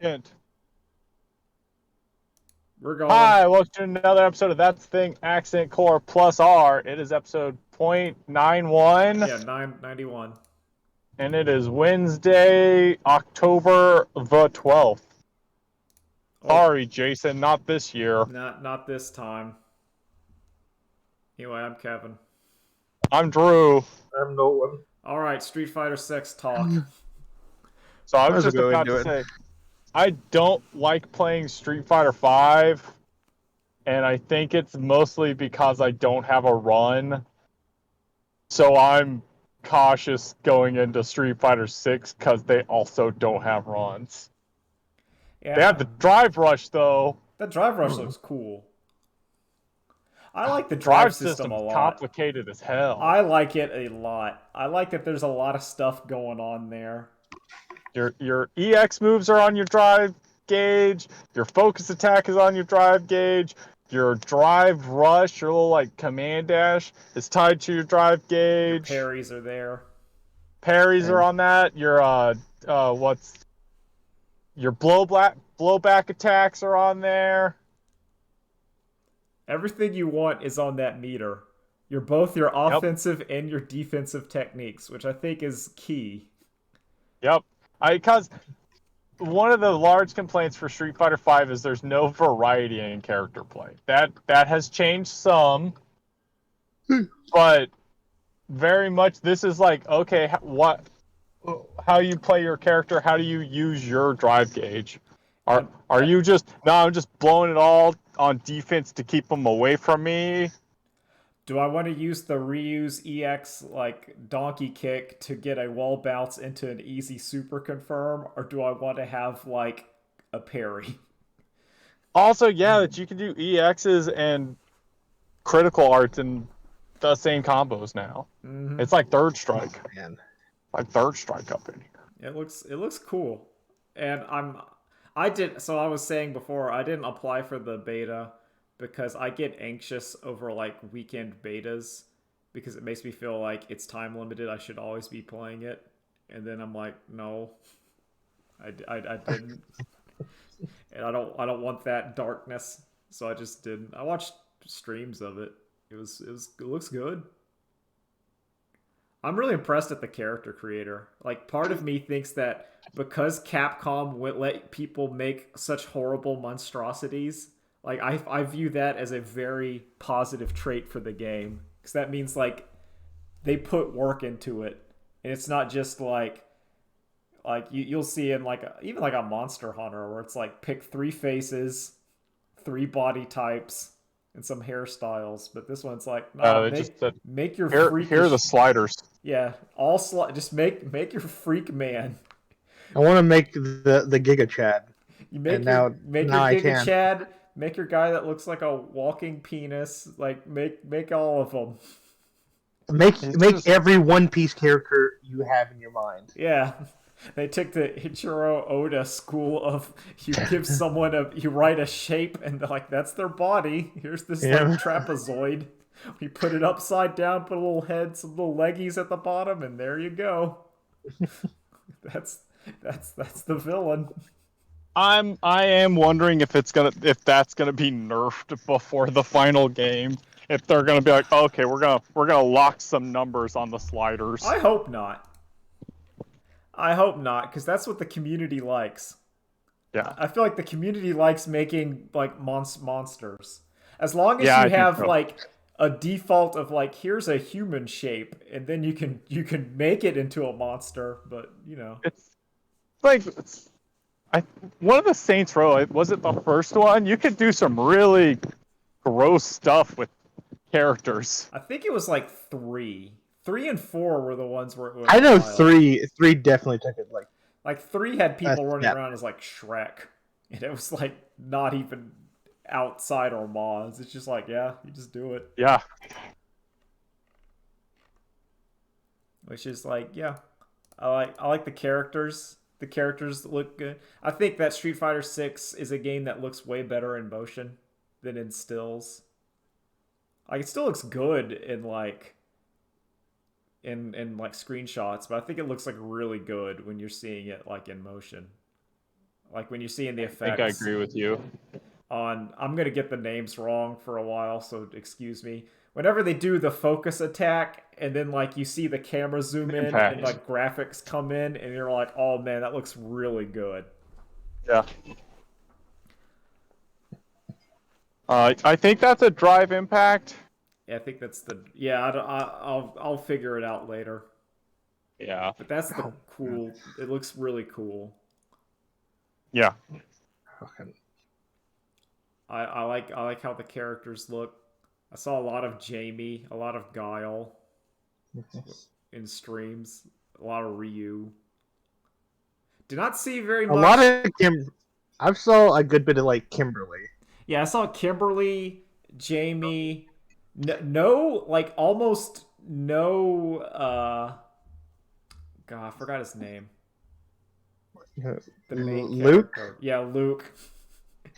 Hint. We're going. Hi, welcome to another episode of That's the Thing Accent Core Plus R. It is episode .91, Yeah, 991. and it is Wednesday, October the 12th. Oh, Sorry, Jason, not this year. not this time. Anyway, I'm Kevin. I'm Drew. I'm no one. All right, Street Fighter 6 talk. So I Might was as well just go about into to it. say, I don't like playing Street Fighter 5, and I think it's mostly because I don't have a run. So I'm cautious going into Street Fighter 6 because they also don't have runs. Yeah, They have the drive rush though. that drive rush looks cool. I like the drive Drive system a system's lot. complicated as hell. I like it a lot. I like that there's a lot of stuff going on there. Your EX moves are on your drive gauge. Your focus attack is on your drive gauge. Your drive rush, your little like command dash, is tied to your drive Your gauge. parries are there. Parries are on that. Your what's your blowback attacks are on there. Everything you want is on that meter. You're both your Yep. offensive and your defensive techniques, which I think is key. Yep. Because one of the large complaints for Street Fighter V is there's no variety in character play. That has changed some, but very much this is like, okay, how you play your character, how do you use your drive gauge? Are you just, no, I'm just blowing it all on defense to keep them away from me? Do I want to use the reuse EX like donkey kick to get a wall bounce into an easy super confirm, or do I want to have like a parry? Also, yeah, that you can do EXs and critical arts in the same combos now. Mm-hmm. It's like Third Strike. Man. Like Third Strike up in here. It looks cool, and I was saying before I didn't apply for the beta because I get anxious over like weekend betas because it makes me feel like it's time limited. I should always be playing it, and then I'm like, no, I didn't, and I don't want that darkness, so I just didn't. I watched streams of it. It looks good. I'm really impressed at the character creator. Like, part of me thinks that because Capcom would let people make such horrible monstrosities, like I view that as a very positive trait for the game, because that means like they put work into it, and it's not just like you'll see in like even like a Monster Hunter where it's like pick three faces, three body types, and some hairstyles. But this one's like, no, They just said, make your here are the sliders. yeah, just make your freak man. I want to make the Giga Chad. You make And your make your now I Giga can. Chad, make your guy that looks like a walking penis. Like make all of them. Make just- every One Piece character you have in your mind. Yeah. They took the Ichiro Oda school of you give someone you write a shape and they're like that's their body. Here's this Yeah. like trapezoid. We put it upside down, put a little head, some little leggies at the bottom, and there you go. that's the villain. I am wondering if that's gonna be nerfed before the final game. If they're gonna be like, okay, we're gonna lock some numbers on the sliders. I hope not. I hope not, because that's what the community likes. Yeah. I feel like the community likes making like monsters. As long as Yeah, I you think have so. like a default of like here's a human shape, and then you can make it into a monster. But you know, It's like one of the Saints Row, was it the first one? You could do some really gross stuff with characters. I think it was like three and four were the ones where it was I know wild. three definitely took it Like three had people running yeah. around as like Shrek, and it was like not even outside or mods. It's just like yeah, you just do it. Yeah. Which is like yeah, I like the characters. The characters look good. I think that Street Fighter 6 is a game that looks way better in motion than in stills. Like it still looks good in like screenshots, but I think it looks like really good when you're seeing it like in motion. Like when you see in the I think I effects agree with you. on, I'm gonna get the names wrong for a while, so excuse me. Whenever they do the focus attack, and then like you see the camera zoom in Impact. and like graphics come in, and you're like, oh man, that looks really good. Yeah. I think that's a drive impact. Yeah, I think that's the yeah. I'll figure it out later. Yeah. But that's the cool. It looks really cool. Yeah. Fucking- I like how the characters look. I saw a lot of Jamie, a lot of Guile in streams, a lot of Ryu. Did not see very A much. lot of I saw a good bit of like Kimberly. Yeah, I saw Kimberly, Jamie, no, like almost no. God, I forgot his name. The main Luke. character. Yeah, Luke.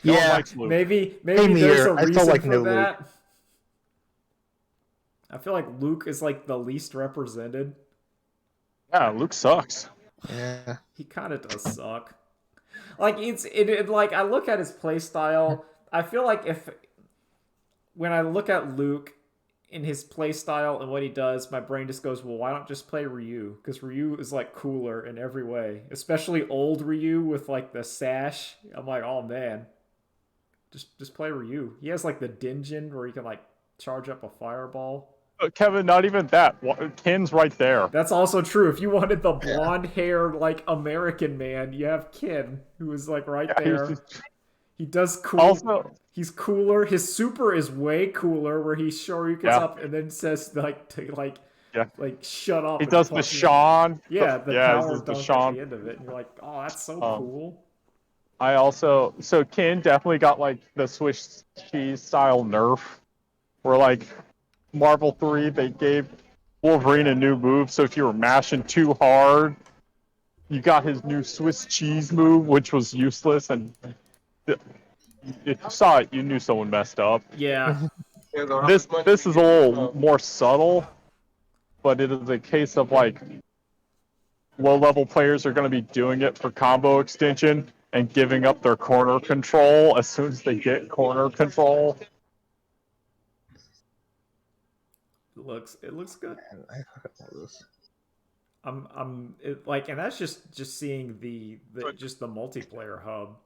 No one Yeah, likes Luke. Maybe Same there's here. a I reason felt like for no Luke. that. I feel like Luke is like the least represented. Yeah, Luke sucks. yeah. He kind of does suck. Like like I look at his playstyle, I feel like if when I look at Luke in his playstyle and what he does, my brain just goes, well, why don't just play Ryu? Because Ryu is like cooler in every way, especially old Ryu with like the sash. I'm like, oh man, just play Ryu. He has like the Dinjin where he can like charge up a fireball. Kevin, not even that. Ken's right there. That's also true. If you wanted the blonde hair like American man, you have Ken, who is like right there. He does cool. Also, He's cooler. His super is way cooler, where he Shoryukens up and then says like to like shut up. he and does the punches- Sean. Yeah, the he power does the dunk Sean. at the end of it, and you're like, oh, that's so cool. I also Ken definitely got like the Swiss cheese style nerf, where like Marvel 3 they gave Wolverine a new move, so if you were mashing too hard, you got his new Swiss cheese move, which was useless, and if you saw it, you knew someone messed up. Yeah, This is a little more subtle, but it is a case of like low-level players are going to be doing it for combo extension and giving up their corner control as soon as they get corner control. it looks good. I fucking love this. And that's just seeing the just the multiplayer hub.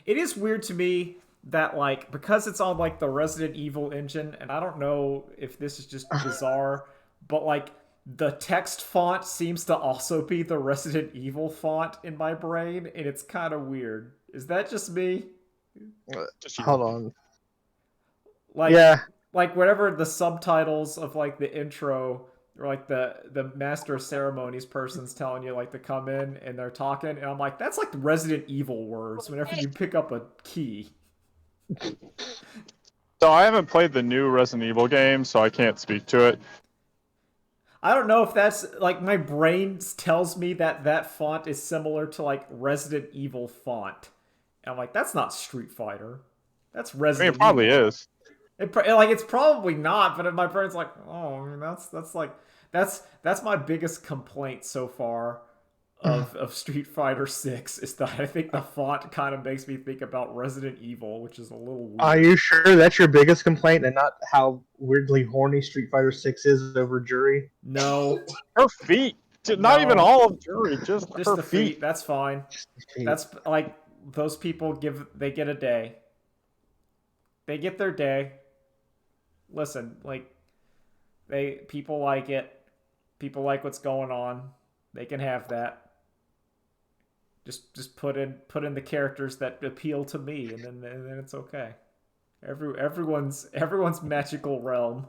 It is weird to me that like because it's on like the Resident Evil engine, and I don't know if this is just bizarre, but like the text font seems to also be the Resident Evil font in my brain, and it's kind of weird. Is that just me? Hold on. Like Yeah. like whatever the subtitles of like the intro or like the master of ceremonies person's telling you like to come in and they're talking, and I'm like, that's like Resident Evil words whenever you pick up a key. So I haven't played the new Resident Evil game, so I can't speak to it. I don't know if that's like my brain tells me that font is similar to like Resident Evil font. And I'm like, that's not Street Fighter. That's I mean, Resident it probably Evil. is. It's probably not, but my brain's like, oh, I mean, that's my biggest complaint so far of Street Fighter 6 is that I think the font kind of makes me think about Resident Evil, which is a little weird. Are you sure that's your biggest complaint and not how weirdly horny Street Fighter 6 is over Jury? No, Her feet. Not No. even all of Jury, just just her the feet. feet. That's fine. That's like those people they get a day. They get their day. Listen, like people like it. People like what's going on. They can have that. Just put in the characters that appeal to me, and then it's okay. Everyone's magical realm.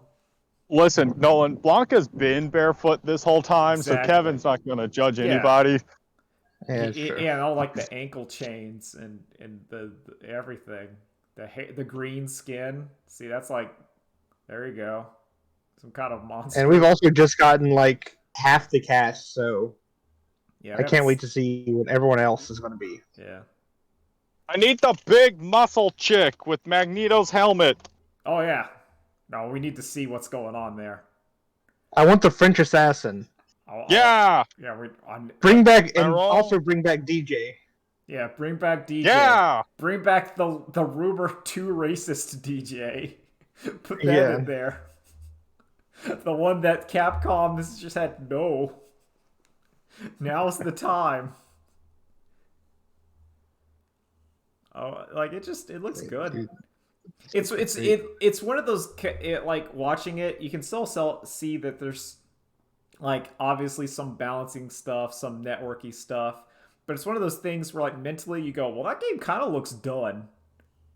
Listen, Nolan, Blanca's been barefoot this whole time, Exactly. so Kevin's not going to judge Yeah. anybody. Yeah, sure. Yeah, and all like the ankle chains and the everything. The green skin. See, that's like, there you go. Some kind of monster. And we've also just gotten like half the cast, so yeah, I can't wait to see what everyone else is going to be. Yeah. I need the big muscle chick with Magneto's helmet. Oh yeah. No, we need to see what's going on there. I want the French assassin. Yeah! Yeah, Bring back and Errol? also bring back DJ. Yeah, bring back DJ. Yeah. Bring back the Ruber 2 racist DJ. Put that Yeah. in there. The one that Capcom has just had no. Now's the time. Oh, like it looks good. Dude, It's one of those like watching it, you can still see that there's like obviously some balancing stuff, some networky stuff, but it's one of those things where like mentally you go, well, that game kind of looks done.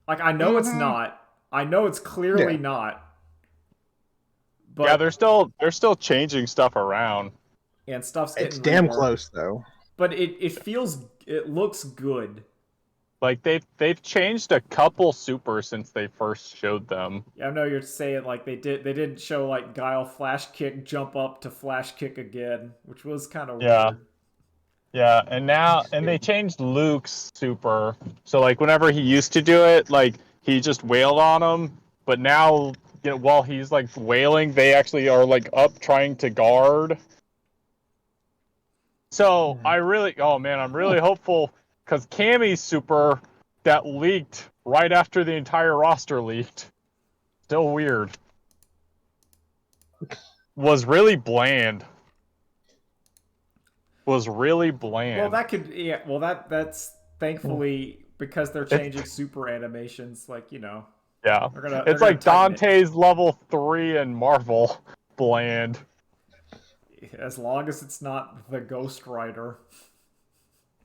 Like I know it's not. I know it's clearly not. But Yeah, they're still changing stuff around. and stuff's getting it's damn reworked. close though. But it looks good. Like they've changed a couple supers since they first showed them. Yeah, I know you're saying like they didn't show like Guile flash kick jump up to flash kick again, which was kind of Yeah. weird. Yeah, and they changed Luke's super. So like whenever he used to do it, like he just wailed on him, but now while he's like wailing, they actually are like up trying to guard. So I'm really hopeful because Cammy's super that leaked right after the entire roster leaked. Still weird. Was really bland. Well, that could that's thankfully because they're changing super animations, like Yeah. they're It's gonna like tighten it. Dante's level 3 and Marvel bland. As long as it's not the Ghost Rider,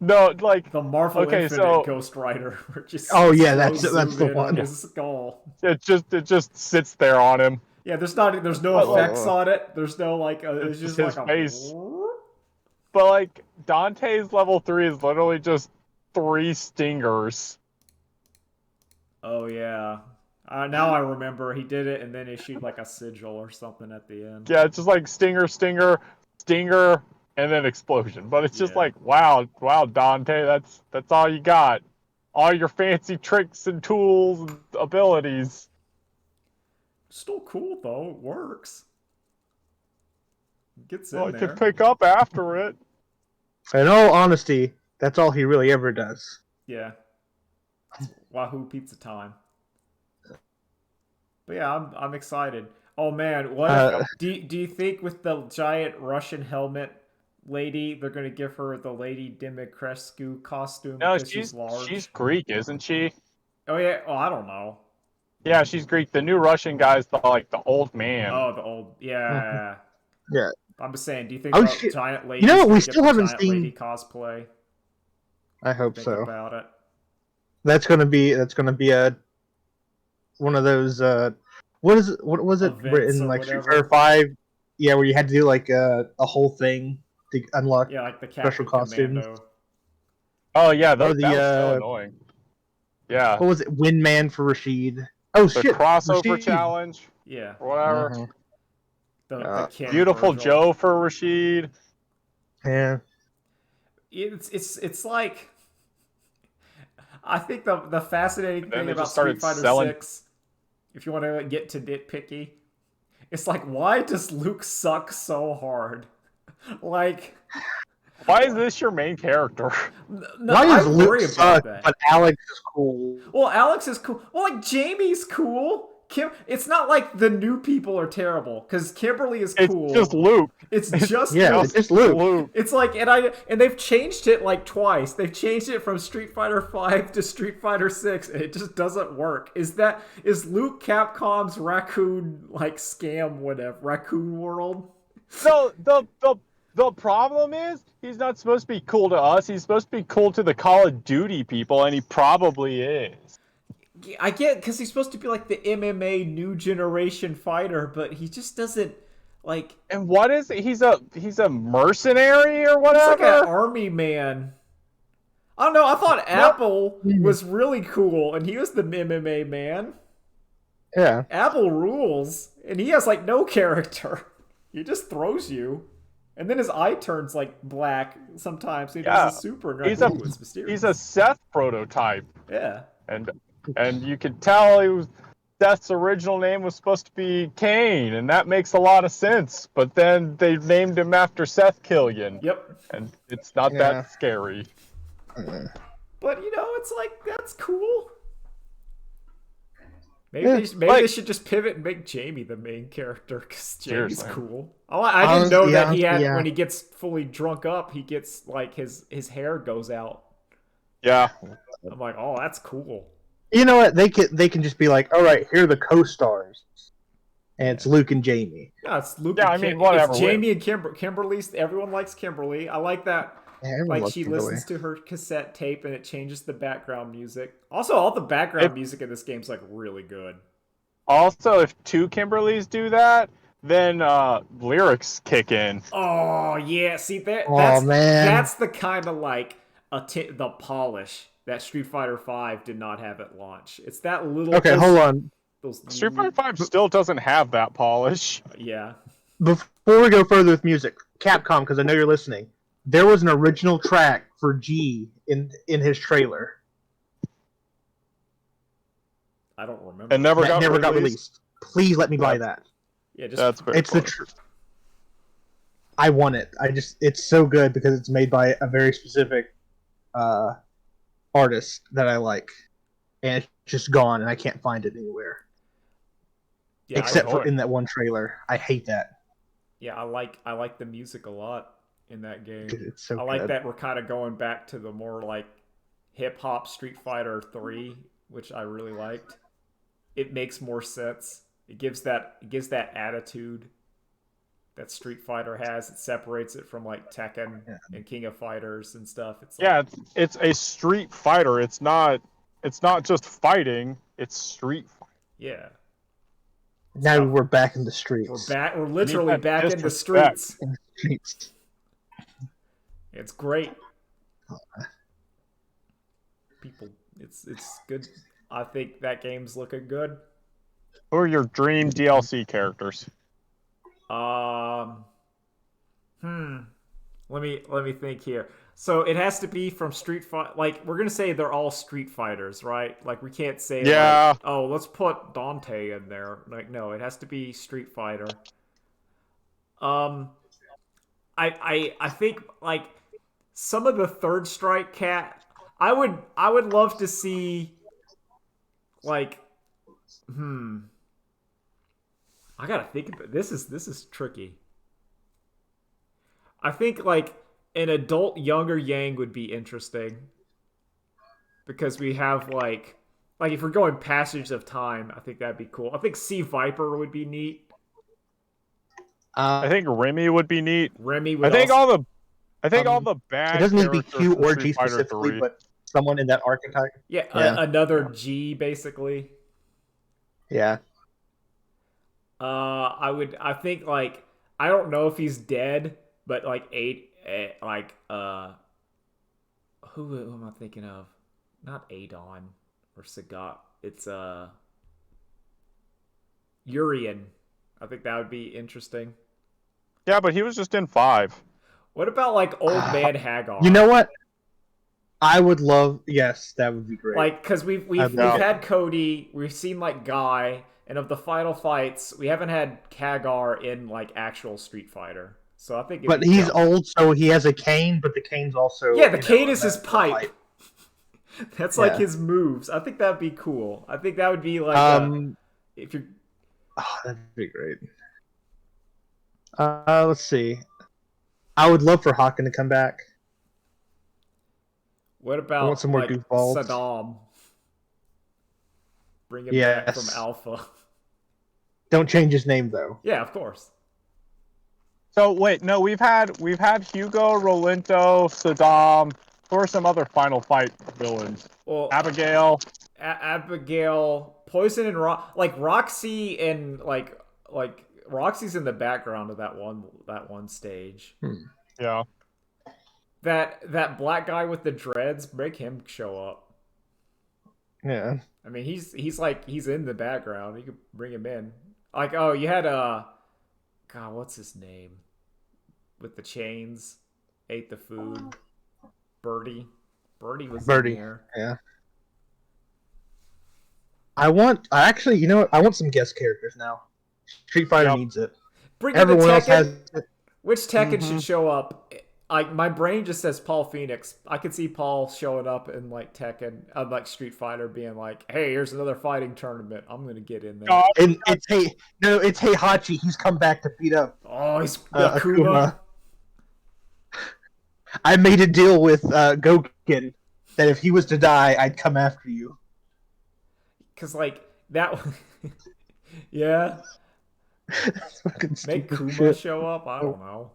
No, like the Marvel Okay, Infinite so- Ghost Rider. Where just Oh, yeah, slow that's zoom the in one. on his skull. it just sits there on him. Yeah, there's no effects on it. There's no like it's It's just his like face. a But like Dante's level 3 is literally just 3 stingers. Oh yeah. Now I remember he did it and then issued like a sigil or something at the end. Yeah, it's just like stinger, and then explosion. But it's just Yeah. like, wow, Dante, that's all you got. All your fancy tricks and tools and abilities. Still cool though. It works. Gets in Well, I there. can pick up after it. In all honesty, that's all he really ever does. Yeah. Wahoo pizza time. But yeah, I'm excited. Oh man, what do you think with the giant Russian helmet lady, they're gonna give her the Lady Dimitrescu costume No, because she's large? she's Greek, isn't she? Oh yeah. Oh, I don't know. Yeah, she's Greek. The new Russian guy's the old man. Oh, the old yeah. Yeah. I'm just saying. Do you think Oh, the shit. giant lady? You know what? We get still the haven't giant seen- lady cosplay. I hope Think so. about it. That's gonna be a one of those what was it Events in or like Street whatever. Fighter 5? Yeah, where you had to do like a whole thing to unlock. Yeah, like the Special Captain costumes. Commando. Oh yeah, that Or was the, so annoying. Yeah, What was it? Windman for Rashid. Oh the shit! crossover Rashid. challenge Yeah, or whatever. Uh-huh. the Ken Beautiful Virgil. Joe for Rashid. Yeah. It's like I think the fascinating Then thing they about just started Street Fighter selling- 6, if you want to get to nitpicky, it's like why does Luke suck so hard? Like Why is this your main character? no, Why I does Luke worry suck, about that. but Alex is cool? Well, Alex is cool. Well, like Jamie's cool. It's not like the new people are terrible because Kimberly is It's cool. just Luke. It's just Yeah, Luke. it's just Luke. Luke. It's like and they've changed it like twice. They've changed it from Street Fighter 5 to Street Fighter 6 and it just doesn't work. Is Luke Capcom's raccoon like scam whatever, Raccoon World? So the problem is he's not supposed to be cool to us. He's supposed to be cool to the Call of Duty people, and he probably is. I get cuz he's supposed to be like the MMA new generation fighter, but he just doesn't like And what is it? He's a mercenary or he's whatever. like an army man. I don't know. I thought Apple was really cool and he was the MMA man. Yeah. Apple rules, and he has like no character. He just throws you, and then his eye turns like black sometimes. He does a super. And He's you're a like, "Ooh, it's mysterious." he's a Seth prototype, yeah. and you could tell Seth's original name was supposed to be Cain, and that makes a lot of sense. But then they named him after Seth Killian, Yep. and it's not Yeah. that scary. But you know, it's like that's cool. Maybe Yeah, they should just pivot and make Jamie the main character because Jamie's Seriously. cool. I didn't know that he had yeah. when he gets fully drunk up, he gets like his hair goes out. Yeah. I'm like, oh, that's cool. You know what? They can just be like, all right, here are the co-stars, and it's Luke and Jamie. Yeah, it's Luke. Yeah, and I mean, Kim- whatever. It's Jamie and Kimberly. Everyone likes Kimberly. I like that. Yeah, everyone Like loves she Kimberly. listens to her cassette tape and it changes the background music. Also, all the background music in this game's like really good. Also, if two Kimberlys do that, then lyrics kick in. Oh yeah, see that? Oh, man. That's the kind of like the polish that Street Fighter V did not have at launch. It's that little. Okay, hold on. Those Street Fighter 5 still doesn't have that polish. Yeah. Before we go further with music, Capcom, because I know you're listening, there was an original track for G in his trailer I don't remember. And never that got never got released. released. Please let me buy that. Yeah, just That's very It's the I want it. It's so good because it's made by a very specific artist that I like, and it's just gone, and I can't find it anywhere yeah, except I for know it. in that one trailer. I hate that. I like the music a lot in that game. Dude, it's so I like good. that we're kind of going back to the more like hip hop Street Fighter 3, which I really liked. It makes more sense. It gives that attitude that Street Fighter has. It separates it from like Tekken and King of Fighters and stuff. It's like, Yeah, it's a Street Fighter. It's not just fighting. It's Street Fighter. yeah. Now we're back in the streets. We're literally that back in the disrespect. streets. In the streets. It's great. People, it's good. I think that game's looking good. Who are your dream DLC characters? Let me think here. So it has to be from Street Fighter. Like we're gonna say they're all Street Fighters, right? Like we can't say, Yeah. like, oh, let's put Dante in there. Like no, it has to be Street Fighter. I think like some of the Third Strike cat. I would love to see like I gotta think about this is tricky. I think like an adult younger Yang would be interesting because we have like if we're going Passage of Time, I think that'd be cool. I think Sea Viper would be neat. I think Remy would be neat. Remy would. I think also... all the bad. it doesn't need to be characters Q from or Street G Fighter specifically, 3. but someone in that archetype. Yeah, Yeah. Another G basically. Yeah. I think like I don't know if he's dead, but like who am I thinking of? Not Adon or Sagat. It's Urian. I think that would be interesting. Yeah, but he was just in 5. What about like Old Man Hagar? You know what? I would love. Yes, that would be great. Like because we've had Cody, we've seen like Guy, and of the final fights, we haven't had Hagar in like actual Street Fighter. So I think. But he's old, so he has a cane. But the cane's also the cane is his pipe. pipe. That's like his moves. I think that'd be cool. I think that would be like if you're. Oh, that'd be great. Let's see. I would love for Hawken to come back. What about I want some more like, goofballs. Saddam? Bring him back from Alpha. Don't change his name though. Yeah, of course. So wait, no, we've had Hugo, Rolento, Saddam. Who are some other Final Fight villains? Well, Abigail. Abigail, Poison, and like Roxy, and like Roxy's in the background of that one stage. Yeah. That black guy with the dreads, make him show up. Yeah. I mean, he's in the background. You could bring him in. Like, oh, you had God, what's his name? With the chains, ate the food. Birdie was in here. Yeah. I actually, you know what? I want some guest characters now. Street Fighter needs it. Bring in Everyone the else Tekken. has. Which Tekken should show up? like my brain just says Paul Phoenix. I could see Paul showing up in like Tekken, like Street Fighter, being like, "Hey, here's another fighting tournament. I'm gonna get in there." God, And it's Heihachi. He's come back to beat up Oh, he's Akuma. Akuma. I made a deal with Goken that if he was to die, I'd come after you. Cause like that, yeah. That's fucking Make stupid Kuma shit. show up. I don't know.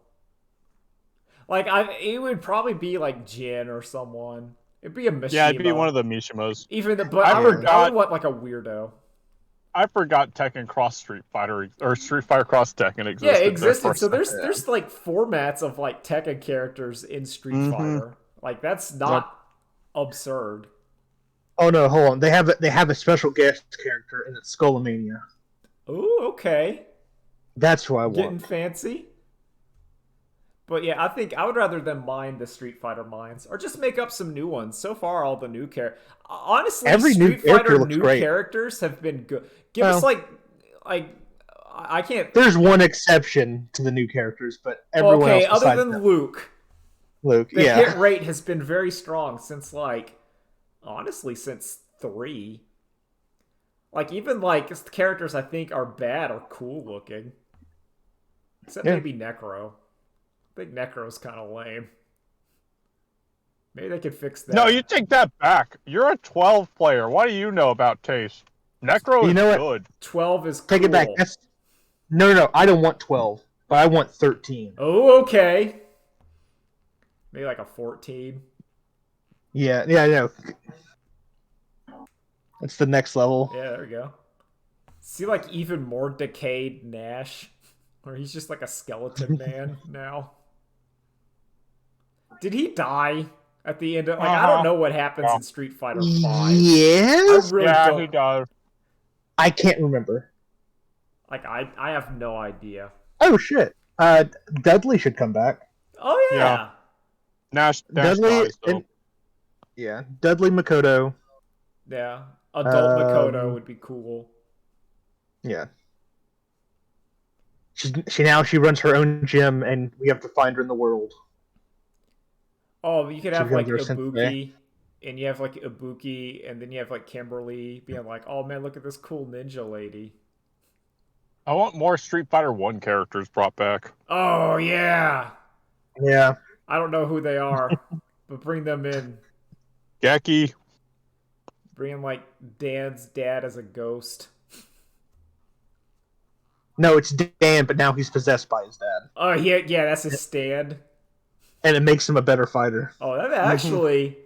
Like it would probably be like Jin or someone. It'd be a Mishima. yeah, it'd be one of the Mishimos. Even the, but I I would forgot- want like a weirdo. I forgot Tekken Cross Street Fighter or Street Fighter Cross Tekken existed. Yeah, it there existed. for So a there's like formats of like Tekken characters in Street Mhm. Fighter. Like that's not absurd. Oh no, hold on. They have a special guest character, and it's Skullomania. Ooh, okay. That's who I want. Getting fancy. But yeah, I think I would rather them mine the Street Fighter mines or just make up some new ones. So far, all the new honestly, Every new Street character Fighter looks new great. characters have been good. Give us Well- like I can't. There's one exception to the new characters, but everyone Okay, else other besides than that- Luke, Luke, the yeah. hit rate has been very strong since honestly since 3. Like even like characters I think are bad are cool looking. Except Yeah. maybe Necro. I think Necro's kind of lame. Maybe they could fix that. No, you take that back. You're a 12 player. What do you know about taste? Necro You is know what? good. 12 is cool. Take it back. That's no. I don't want 12, but I want 13. Oh, okay. Maybe like a 14. Yeah, I know. That's the next level. Yeah, there we go. See like even more decayed Nash, where he's just like a skeleton man now. Did he die at the end of I Uh-huh. don't know what happens in Street Fighter 5. I Yes, really Yeah, don't he does. I can't remember. like I have no idea. Oh shit! Dudley should come back. Oh yeah. Yeah. Nash Dudley dies, though. and yeah, Dudley Makoto. Yeah. Adult Makoto Um, would be cool. Yeah. She runs her own gym, and we have to find her in the world. Oh, you could She have like becomes our sensei. Ibuki, and you have like Ibuki, and then you have like Kimberly being like, "Oh man, look at this cool ninja lady." I want more Street Fighter 1 characters brought back. Oh yeah. Yeah. I don't know who they are, but bring them in. Geki. Bring in like Dan's dad as a ghost. No, it's Dan, but now he's possessed by his dad, Oh yeah, that's his stand. and it makes him a better fighter. Oh, that actually,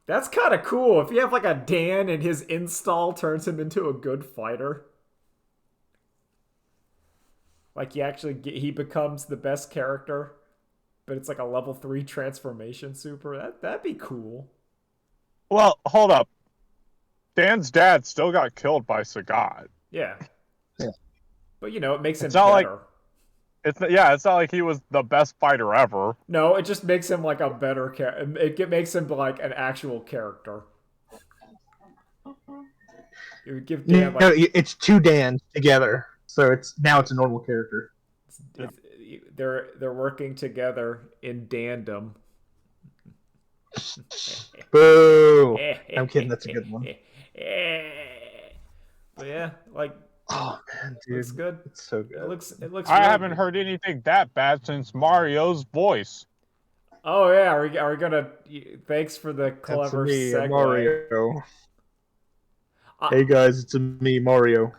that's kind of cool. If you have like a Dan and his install turns him into a good fighter. Like he becomes the best character, but it's like a level 3 transformation super. That'd be cool. Well, hold up. Dan's dad still got killed by Sagat. Yeah. Yeah. But you know, it makes him It's not like- better. It's not like he was the best fighter ever. No, it just makes him like a better character. It makes him like an actual character. It would give Dan No, like it's two Dans together, so it's a normal character. they're working together in Dandom. Boo! I'm kidding, that's a good one. But yeah, like Oh man, dude, looks good. it's so It good. looks. I really haven't good. heard anything that bad since Mario's voice. Oh yeah, are we gonna? Thanks for the That's clever me, segue. Mario. I- Hey guys, it's me, Mario.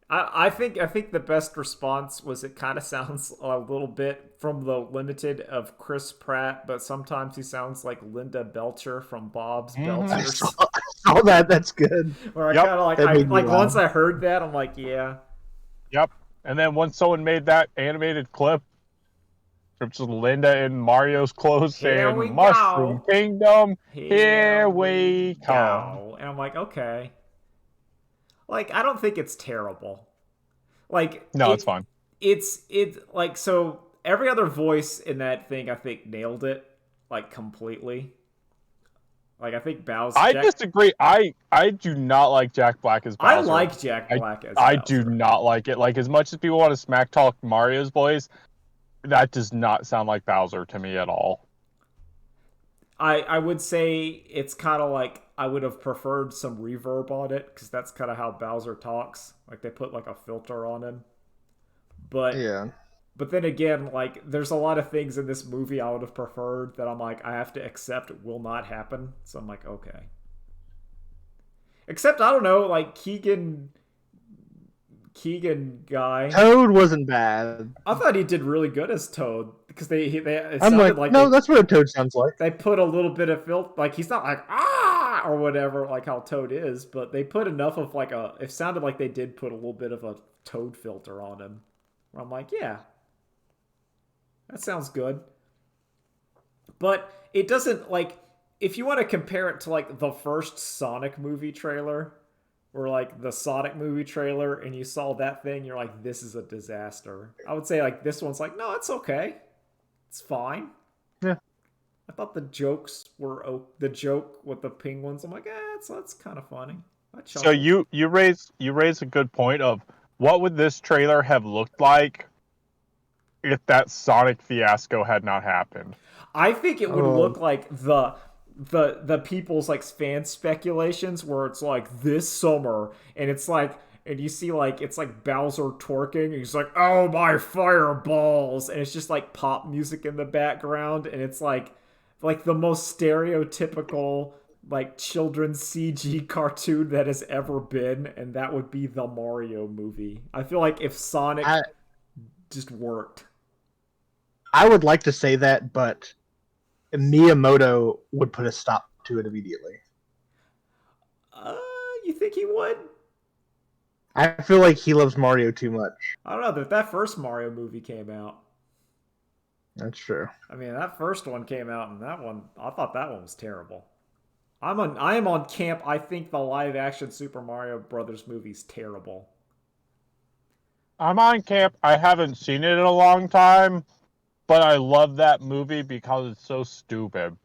I think the best response was it kind of sounds a little bit from the limited of Chris Pratt, but sometimes he sounds like Linda Belcher from Bob's Mhm. I Belchers. saw that. That's good. Where I Yep, kind of like, that made me laugh. once I heard that, I'm like, yeah, And then once someone made that animated clip, it's just Linda in Mario's clothes Here we saying Mushroom go. Kingdom, here we come. go. And I'm like, okay. Like, I don't think it's terrible. Like, No, it's fine. It's like, so every other voice in that thing, I think, nailed it, like, completely. Like, I think Bowser. I disagree. I do not like Jack Black as Bowser. I like Jack Black as I Bowser. do not like it. Like, as much as people want to smack talk Mario's voice, That does not sound like Bowser to me at all. I would say it's kind of like I would have preferred some reverb on it because that's kind of how Bowser talks. Like they put like a filter on him. But Yeah. but then again, like there's a lot of things in this movie I would have preferred that I'm like I have to accept will not happen. So I'm like okay. Except I don't know, like Keegan guy. Toad wasn't bad. I thought he did really good as Toad because it I'm sounded like, like no, that's what a toad sounds like. they put a little bit of filth, like he's not like or whatever like how Toad is, but they put enough of like it sounded like they did put a little bit of a Toad filter on him. Where I'm like, yeah, that sounds good. But it doesn't, like, if you want to compare it to like the first Sonic movie trailer or like the Sonic movie trailer and you saw that thing, you're like, this is a disaster. I would say like this one's like, no, it's okay. It's fine. Yeah. I thought the jokes were the joke with the penguins. I'm like, that's kind of funny. So you raise a good point of what would this trailer have looked like if that Sonic fiasco had not happened? I think it would look like the people's like fan speculations where it's like this summer and it's like and you see like it's like Bowser twerking and he's like, oh my fireballs, and it's just like pop music in the background and it's like the most stereotypical like children's CG cartoon that has ever been, and that would be the Mario movie. I feel like if Sonic just worked. I would like to say that, but Miyamoto would put a stop to it immediately. You think he would? I feel like he loves Mario too much. I don't know. That first Mario movie came out. That's true. I mean, that first one came out, and that one, I thought that one was terrible. I am on camp. I think the live action Super Mario Brothers movie's terrible. I'm on camp. I haven't seen it in a long time, but I love that movie because it's so stupid.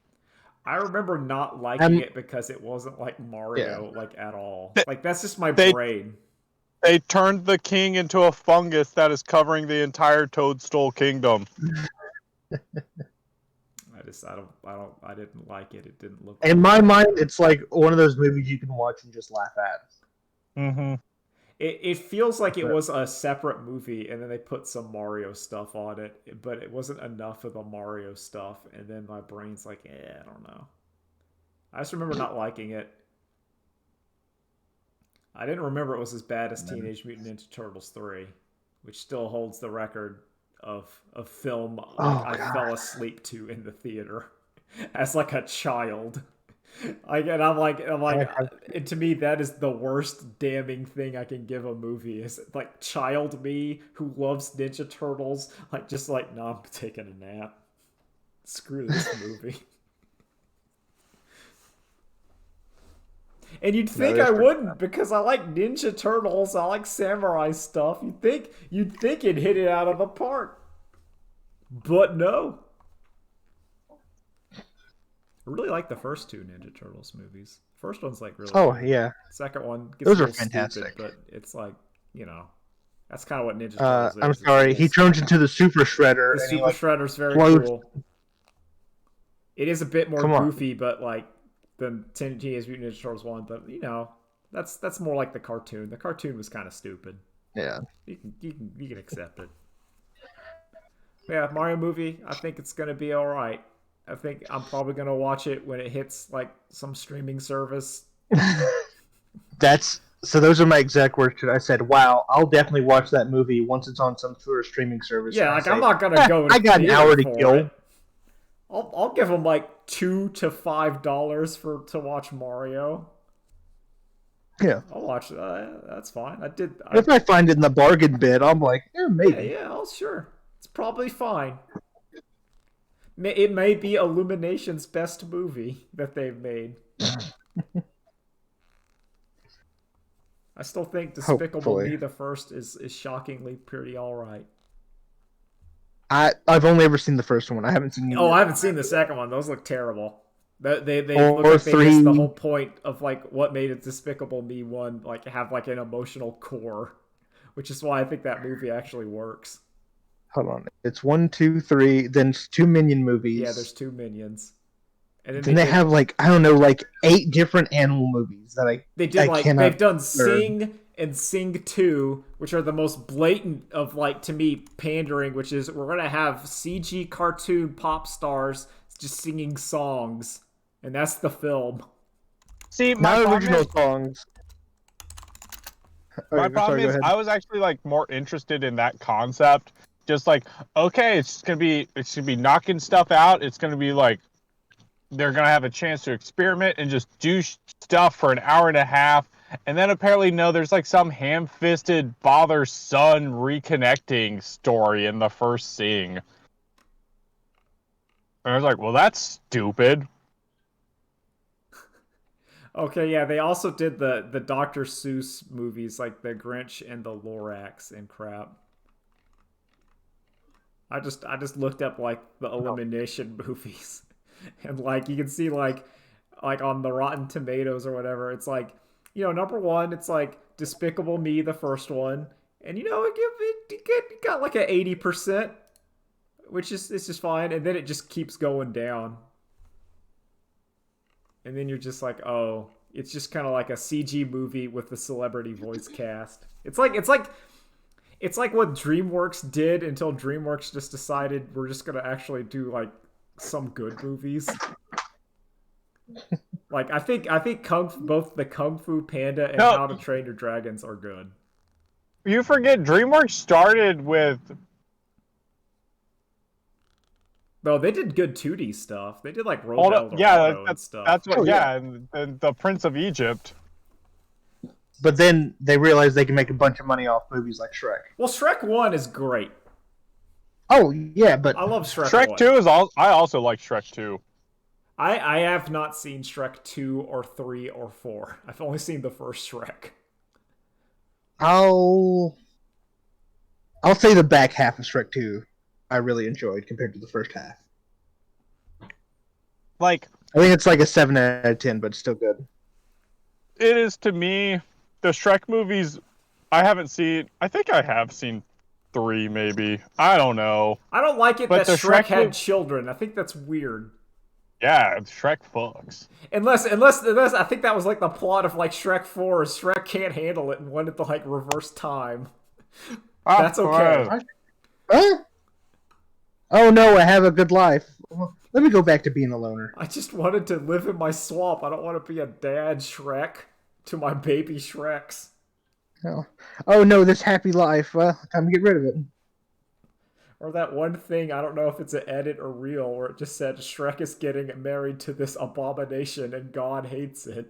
I remember not liking it because it wasn't like Mario, like at all. Like that's just my brain. They turned the king into a fungus that is covering the entire Toadstool Kingdom. I didn't like it. It didn't look. In my mind, it's like one of those movies you can watch and just laugh at. Mm-hmm. It feels like it was a separate movie, and then they put some Mario stuff on it, but it wasn't enough of the Mario stuff. And then my brain's like, I don't know. I just remember not liking it. I didn't remember it was as bad as Teenage Mutant Ninja Turtles 3, which still holds the record of film I fell asleep to in the theater as like a child. I'm like, and to me that is the worst damning thing I can give a movie is like child me who loves Ninja Turtles, like just like, no, I'm taking a nap. Screw this movie. And you'd think I wouldn't because I like Ninja Turtles, I like samurai stuff. You'd think it'd hit it out of the park. But no. I really like the first two Ninja Turtles movies. First one's like really good. Yeah. Second one gets those are fantastic. Stupid, but it's like, that's kind of what Ninja Turtles is. I'm sorry, he turns into the Super Shredder. The Super Shredder's very cool. It is a bit more goofy, but like than Teenage Mutant Ninja Turtles 1, but that's more like the cartoon. The cartoon was kind of stupid. Yeah. You can accept it. Yeah, Mario movie, I think it's gonna be alright. I think I'm probably gonna watch it when it hits like some streaming service. So those are my exact words. I said, "Wow, I'll definitely watch that movie once it's on some sort of streaming service." Yeah, like I'm not gonna go. I got an hour to kill. I'll give them like $2 to $5 to watch Mario. Yeah, I'll watch that. That's fine. If I find it in the bargain bin, I'm like, maybe. Yeah, sure. It's probably fine. It may be Illumination's best movie that they've made. I still think Despicable Me the first is shockingly pretty alright. I've only ever seen the first one. I haven't seen. I haven't seen the second one. Those look terrible. They look like they missed the whole point of like what made it Despicable Me 1 like have like an emotional core, which is why I think that movie actually works. Hold on, It's 1, 2, 3. Then it's 2 Minion movies. Yeah, there's 2 Minions. And Then they did, have like I don't know, like 8 different animal movies that I they've done learn. Sing and Sing 2, which are the most blatant of, like, to me, pandering, which is we're gonna have CG cartoon pop stars just singing songs, and that's the film. See, my Not problem original is, songs. my Okay, problem sorry, go is ahead. I was actually like more interested in that concept. Just like, okay, it's gonna be knocking stuff out. It's gonna be like they're gonna have a chance to experiment and just do stuff for an hour and a half, and then apparently no, there's like some ham-fisted father-son reconnecting story in the first Sing. And I was like, well, that's stupid. Okay, yeah, they also did the Dr. Seuss movies, like the Grinch and the Lorax and crap. I just looked up like the elimination movies, and like you can see like on the Rotten Tomatoes or whatever, it's like, you know, number one, it's like Despicable Me, the first one, and you know it got like a 80%, which is it's just fine, and then it just keeps going down, and then you're just like, oh, it's just kind of like a CG movie with the celebrity voice cast. It's like what DreamWorks did until DreamWorks just decided we're just gonna actually do like some good movies. Like I think both the Kung Fu Panda and No. How to Train Your Dragons are good. You forget DreamWorks started with Though they did good 2D stuff. They did like Road yeah, and stuff. that's what Oh, yeah. and the Prince of Egypt. But then they realized they can make a bunch of money off movies like Shrek. Well, Shrek 1 is great. Oh yeah, but I love Shrek 1. Shrek 2 is all. I also like Shrek 2. I have not seen Shrek 2 or 3 or 4. I've only seen the first Shrek. I'll say the back half of Shrek 2 I really enjoyed compared to the first half. Like, I think it's like a 7 out of 10, but it's still good. it is to me, the Shrek movies, I haven't seen. I think I have seen 3, maybe. I don't know. I don't like it But that the Shrek Shrek had mov- children. I think that's weird. Yeah, Shrek fucks. Unless I think that was like the plot of like Shrek 4 is Shrek can't handle it and wanted to like reverse time. That's okay. Huh? Oh no, I have a good life. Let me go back to being a loner. I just wanted to live in my swamp. I don't want to be a dad Shrek to my baby Shreks. Oh no, this happy life. Well, time to get rid of it. Or that one thing, I don't know if it's an edit or real, where it just said Shrek is getting married to this abomination and God hates it.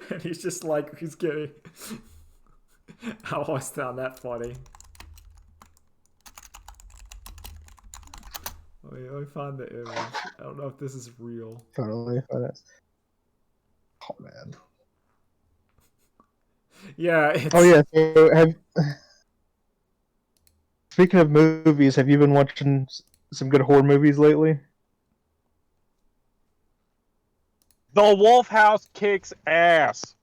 And he's just like, he's getting... I always found that funny. Let me find the image. I don't know if this is real. Totally. Oh man. Yeah, it's... Oh yeah. So speaking of movies, have you been watching some good horror movies lately? The Wolf House kicks ass.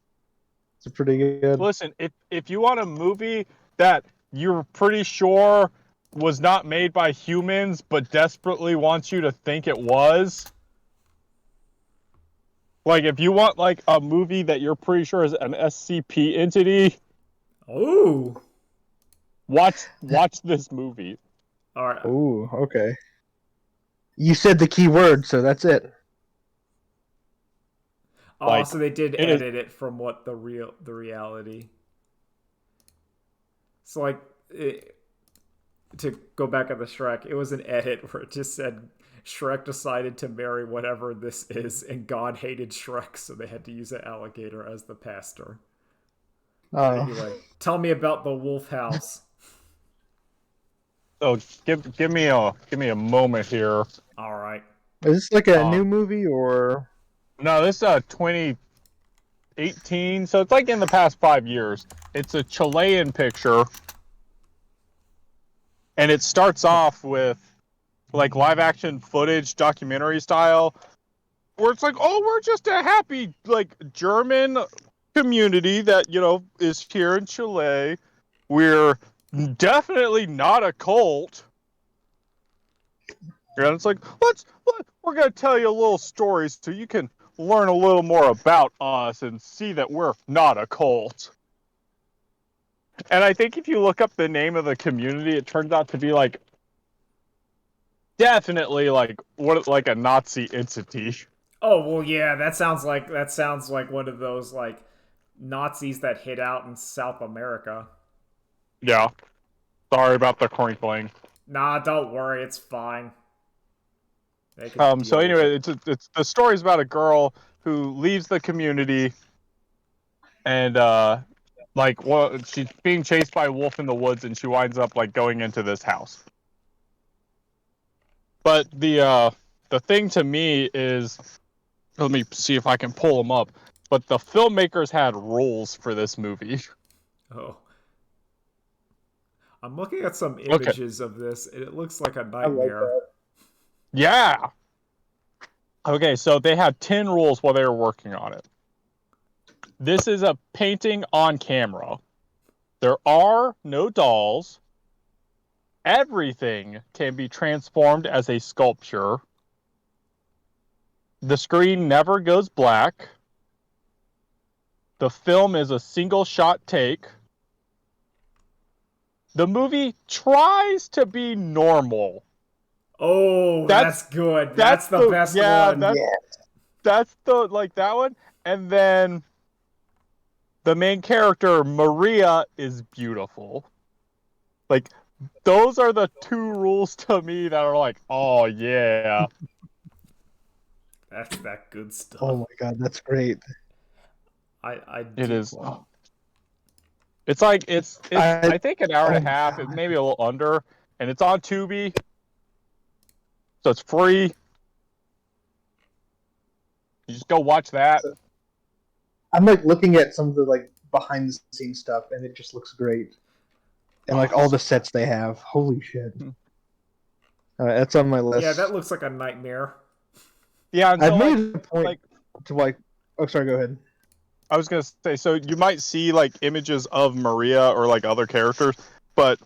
It's pretty good. Listen, if you want a movie that you're pretty sure was not made by humans but desperately wants you to think it was, like if you want like a movie that you're pretty sure is an SCP entity, Ooh. watch this movie. All right. Ooh, okay. You said the key word, so that's it. Oh, Like, so they did it is- edit it from what the reality. So like, to go back on the Shrek, it was an edit where it just said Shrek decided to marry whatever this is, and God hated Shrek, so they had to use an alligator as the pastor. Oh, Anyway, tell me about the Wolf House. So give me a moment here. All right. is this like a Oh. new movie or? No, this is 2018, so it's like in the past 5 years. It's a Chilean picture, and it starts off with like live action footage, documentary style, where it's like, oh, we're just a happy like German community that is here in Chile. We're definitely not a cult. And it's like, we're gonna tell you a little story so you can learn a little more about us and see that we're not a cult. And I think if you look up the name of the community, it turns out to be like definitely like a Nazi entity. Oh well, yeah, that sounds like one of those like Nazis that hid out in South America. Yeah. Sorry about the crinkling. Nah, don't worry, it's fine. They can So deal with anyway, it. it's the story's about a girl who leaves the community and she's being chased by a wolf in the woods and she winds up like going into this house. But the thing to me is, let me see if I can pull them up. But the filmmakers had rules for this movie. Oh. I'm looking at some images of this, and it looks like a nightmare. Yeah. Okay, so they had 10 rules while they were working on it. This is a painting on camera. There are no dolls. Everything can be transformed as a sculpture. The screen never goes black. The film is a single shot take. The movie tries to be normal. Oh, that's good. That's the best one. That's the like that one. And then the main character, Maria, is beautiful. Like, those are the two rules to me that are like, oh yeah. That's that good stuff. Oh my god, that's great. It is. It's like I think an hour and a half, maybe a little under, and it's on Tubi, so it's free. You just go watch that. I'm like looking at some of the like behind the scenes stuff, and it just looks great. And like all the sets they have, holy shit! That's on my list. Yeah, that looks like a nightmare. Yeah, and so, I've made a point like, to like. Oh, sorry. Go ahead. I was gonna say, so you might see like images of Maria or like other characters, but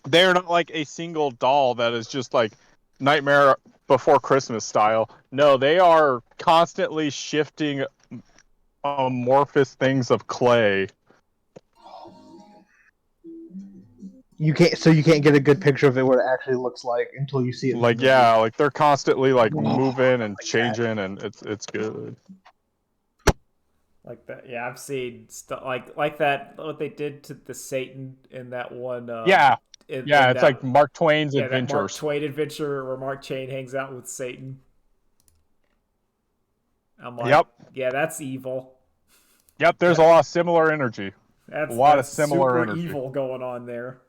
they're not like a single doll that is just like Nightmare Before Christmas style. No, they are constantly shifting amorphous things of clay. You can't get a good picture of it what it actually looks like until you see it. Like like they're constantly like moving and changing, and it's good. Like that, yeah. I've seen stuff like that. What they did to the Satan in that one. It's like Mark Twain's Adventures. That Mark Twain adventure where Mark Twain hangs out with Satan. I'm like, yeah, that's evil. Yep, there's a lot of similar energy. That's a lot that's of similar super energy. evil going on there.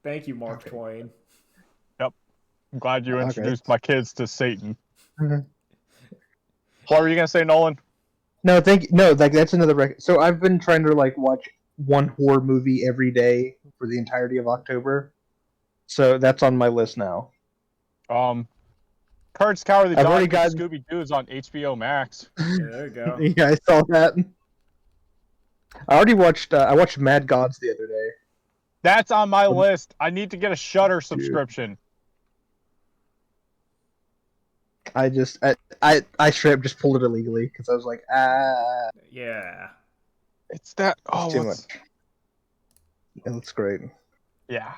Thank you, Mark Twain. Yep, I'm glad you introduced my kids to Satan. Mm-hmm. What were you gonna say, Nolan? No, like that's another record. So I've been trying to like watch one horror movie every day for the entirety of October. So that's on my list now. Courage the Cowardly I've Dog already got Scooby Doo is on HBO Max. Yeah, there you go. Yeah, I saw that. I already watched. I watched Mad Gods the other day. That's on my list. I need to get a Shudder subscription. I straight up just pulled it illegally because I was like, Yeah. It's that. Oh, too much. It looks great. Yeah.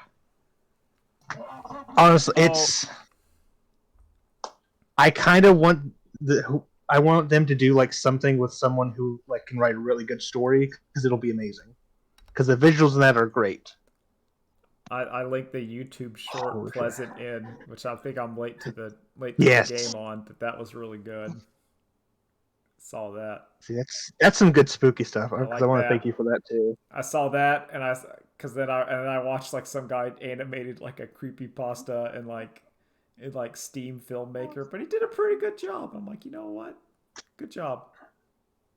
Honestly, it's. I kind of want I want them to do like something with someone who like can write a really good story because it'll be amazing. Because the visuals in that are great. I linked the YouTube short Oh, Pleasant Inn, which I think I'm late to the Yes. game on, but that was really good. Saw that. See, that's some good spooky stuff. I Because like I want to that. thank you for that too. I saw that, and then I watched like some guy animated like a creepypasta and like Steam Filmmaker, but he did a pretty good job. I'm like, you know what? Good job.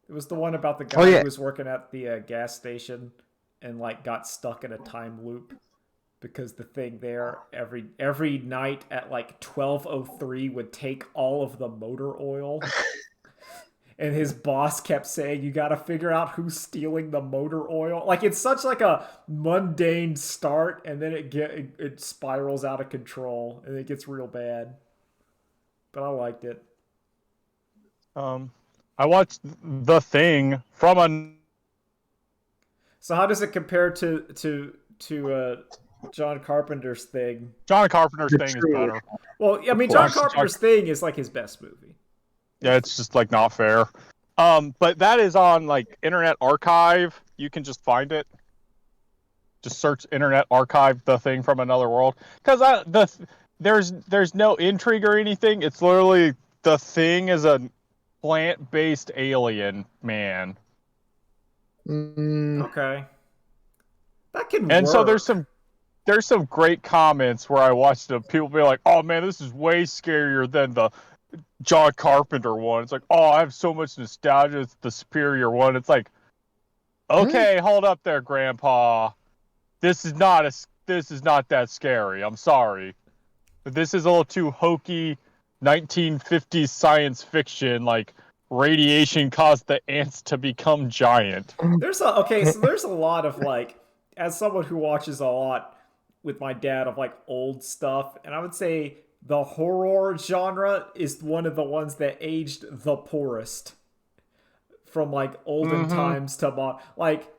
It was the one about the guy who was working at the gas station and like got stuck in a time loop because the thing there every night at like 12:03 would take all of the motor oil. and his boss kept saying, "You got to figure out who's stealing the motor oil." Like it's such like a mundane start, and then it spirals out of control, and it gets real bad. But I liked it. I watched The Thing from a. So how does it compare to John Carpenter's Thing? John Carpenter's The Thing is true- better. Well, I mean, Of John course. Carpenter's Thing is like his best movie. Yeah, it's just like not fair. But that is on like Internet Archive. You can just find it. Just search Internet Archive, The Thing from Another World, because there's no intrigue or anything. It's literally The Thing is a plant-based alien man, Okay, that can and work. so there's some great comments where I watched them. People be like, "Oh man, this is way scarier than the John Carpenter one." It's like, "Oh, I have so much nostalgia. It's the superior one." It's like, okay, hold up there, Grandpa. This is not that scary. I'm sorry, but this is a little too hokey, 1950s science fiction. Like radiation caused the ants to become giant. So there's a lot of like, as someone who watches a lot with my dad of like old stuff, and I would say the horror genre is one of the ones that aged the poorest from like olden times to modern. Like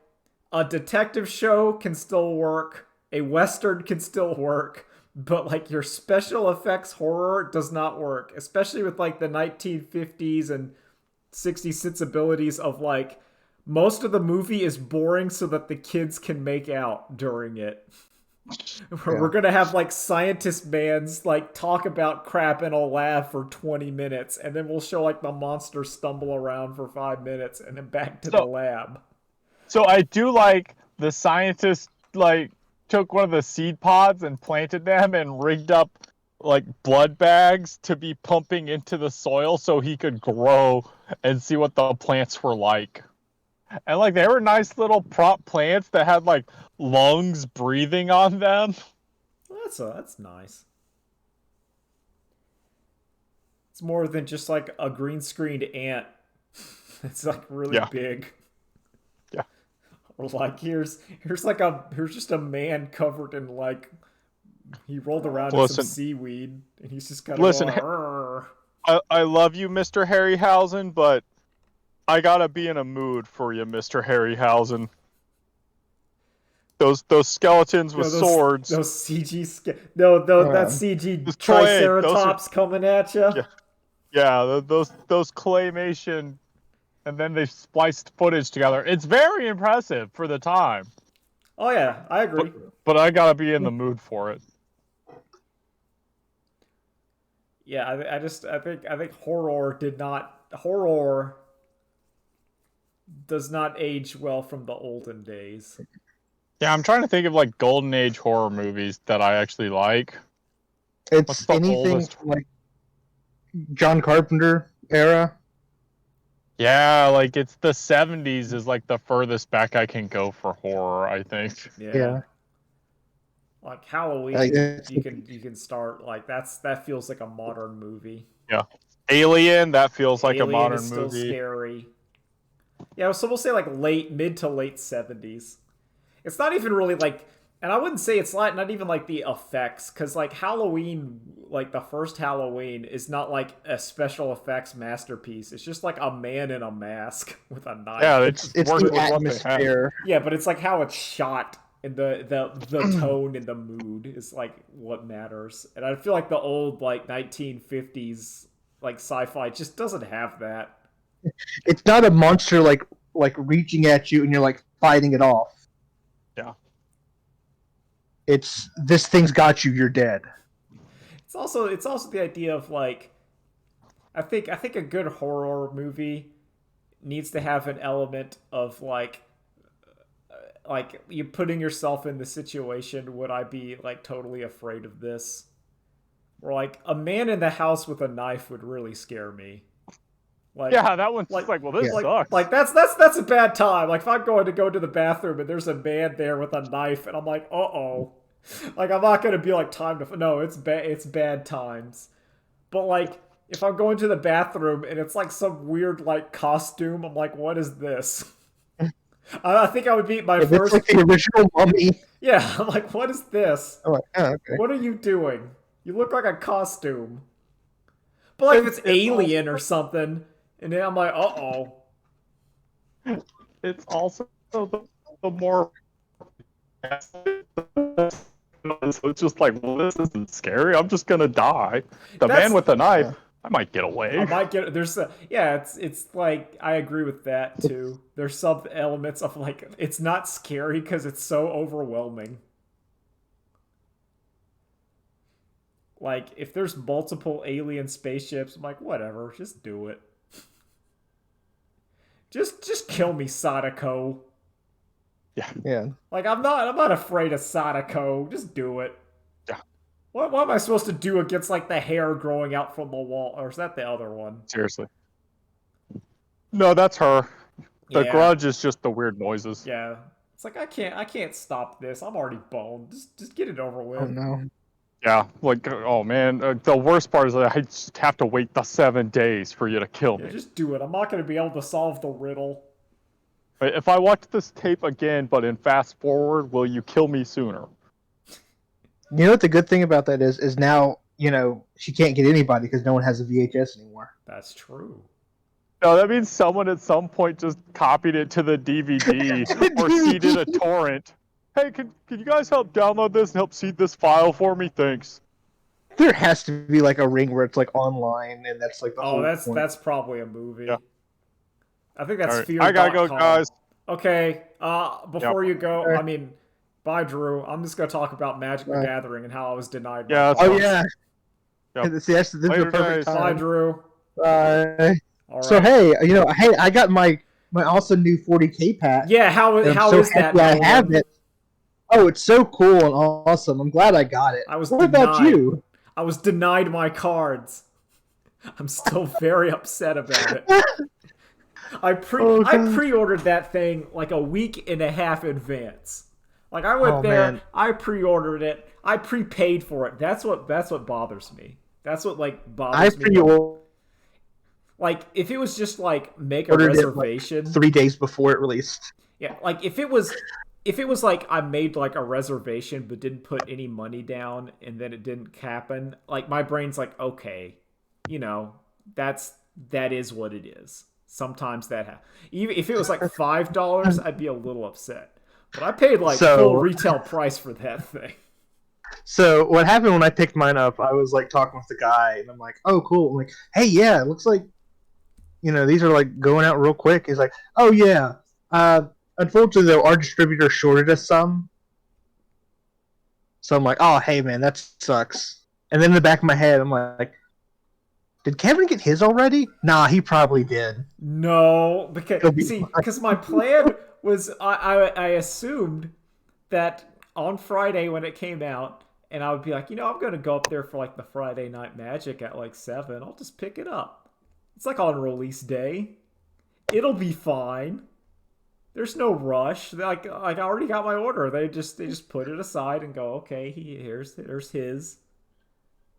a detective show can still work, a western can still work, but like your special effects horror does not work, especially with like the 1950s and 60s sensibilities of like most of the movie is boring so that the kids can make out during it. We're gonna have like scientist mans like talk about crap in a lab for 20 minutes, and then we'll show like the monster stumble around for 5 minutes, and then back to the lab. So I do like the scientist like took one of the seed pods and planted them and rigged up like blood bags to be pumping into the soil so he could grow and see what the plants were like. And like they were nice little prop plants that had like lungs breathing on them. That's nice. It's more than just like a green screened ant. It's like really big. Yeah. Or like here's just a man covered in like he rolled around in some seaweed and he's just kind of going, I love you, Mr. Harryhausen, but I gotta be in a mood for you, Mr. Harryhausen. Those skeletons with swords. Those CG that CG Triceratops coming at you. Yeah, those claymation, and then they spliced footage together. It's very impressive for the time. Oh yeah, I agree. But I gotta be in the mood for it. Yeah, I think horror does not age well from the olden days. Yeah, I'm trying to think of like golden age horror movies that I actually like. It's anything from, like John Carpenter era. Yeah, like it's the 70s is like the furthest back I can go for horror, I think. Yeah. Like Halloween, you can start like that feels like a modern movie. Yeah. Alien, that feels like Alien a modern is still movie. Scary. Yeah, so we'll say like mid to late 70s. It's not even really like, and I wouldn't say it's not even like the effects, because like Halloween, like the first Halloween is not like a special effects masterpiece. It's just like a man in a mask with a knife. Yeah, It's the atmosphere. Yeah, but it's like how it's shot and the tone and the mood is like what matters. And I feel like the old like 1950s like sci-fi just doesn't have that. It's not a monster like reaching at you and you're like fighting it off. Yeah. It's this thing's got you, you're dead. It's also the idea of like I think a good horror movie needs to have an element of like you putting yourself in the situation. Would I be like totally afraid of this? Or like a man in the house with a knife would really scare me. Like, yeah, that one's like well, this sucks. Like that's a bad time. Like if I'm going to go to the bathroom and there's a man there with a knife and I'm like, uh-oh. Like I'm not gonna be like time to no, it's bad times. But like if I'm going to the bathroom and it's like some weird like costume, I'm like, what is this? I think I would be my If it's first. like the original Mummy, Yeah, I'm like, what is this? I'm like, oh, okay. What are you doing? You look like a costume. But like if it's Alien or something, and then I'm like, uh-oh. It's also the more. So it's just like, well, this isn't scary. I'm just gonna die. The That's- man with the knife, I might get away. I might get there's a yeah, it's like I agree with that too. There's some elements of like it's not scary because it's so overwhelming. Like if there's multiple alien spaceships, I'm like, whatever, just do it. Just kill me, Sadako. Yeah. Like I'm not afraid of Sadako. Just do it. Yeah. What am I supposed to do against like the hair growing out from the wall? Or is that the other one? Seriously. No, that's her. The Yeah. grudge is just the weird noises. Yeah. It's like I can't stop this. I'm already boned. Just get it over with. Oh no. Yeah, like, oh man, the worst part is that I just have to wait the 7 days for you to kill Yeah, me. just do it. I'm not gonna be able to solve the riddle. But if I watch this tape again, but in fast forward, will you kill me sooner? You know what the good thing about that is now, you know, she can't get anybody because no one has a VHS anymore. That's true. No, that means someone at some point just copied it to the DVD or seeded a torrent. Hey, can you guys help download this and help seed this file for me? Thanks. There has to be like a ring where it's like online and that's like the whole Oh, point. that's probably a movie. Yeah. I think that's All right, Fear. I gotta go, guys. Okay. Before you go, Alright. I mean, bye, Drew. I'm just gonna talk about Magic the Bye. Gathering and how I was denied. Yeah, my that's Oh fine. yeah. Yep. See, this is the Later, perfect guys. Bye, time. Drew. Bye. All right. So hey, you know, hey, I got my awesome new 40K pack. Yeah, how and I'm how so is that? happy I Nolan? have it. Oh, it's so cool and awesome. I'm glad I got it. I was What about denied. you? I was denied my cards. I'm still very upset about it. I Oh, God. pre-ordered that thing like a week and a half in advance. Like I went Oh, there, man. I pre-ordered it, I prepaid for it. That's what bothers me. That's what like I bothers me. pre-ordered Like if it was just like make a it like reservation. 3 days before it released. Yeah, like if it was like I made like a reservation but didn't put any money down and then it didn't happen, like my brain's like, okay, you know, that is what it is. Sometimes that happens. Even if it was like $5, I'd be a little upset. But I paid like full retail price for that thing. So what happened when I picked mine up, I was like talking with the guy and I'm like, oh cool. I'm like, hey yeah, it looks like, you know, these are like going out real quick. He's like, oh yeah. Unfortunately though, our distributor shorted us some. So I'm like, oh hey man, that sucks. And then in the back of my head, I'm like, did Kevin get his already? Nah, he probably did. No, It'll be fine. because my plan was I assumed that on Friday when it came out, and I would be like, you know, I'm gonna go up there for like the Friday Night Magic at like 7. I'll just pick it up. It's like on release day. It'll be fine. There's no rush. Like I already got my order. They just put it aside and go, okay, there's his.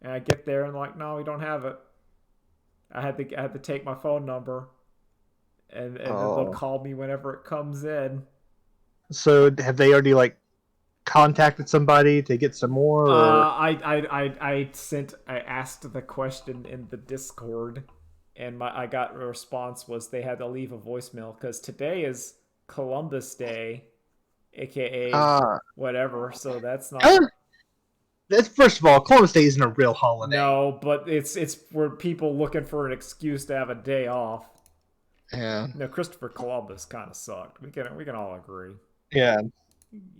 And I get there and like, no, we don't have it. I had to take my phone number, and then they'll call me whenever it comes in. So have they already like contacted somebody to get some more? Or... I asked the question in the Discord, and I got a response was they had to leave a voicemail because today is Columbus Day, aka whatever. So that's not. That's first of all, Columbus Day isn't a real holiday. No, but it's for people looking for an excuse to have a day off. Yeah. No, Christopher Columbus kind of sucked. We can all agree. Yeah.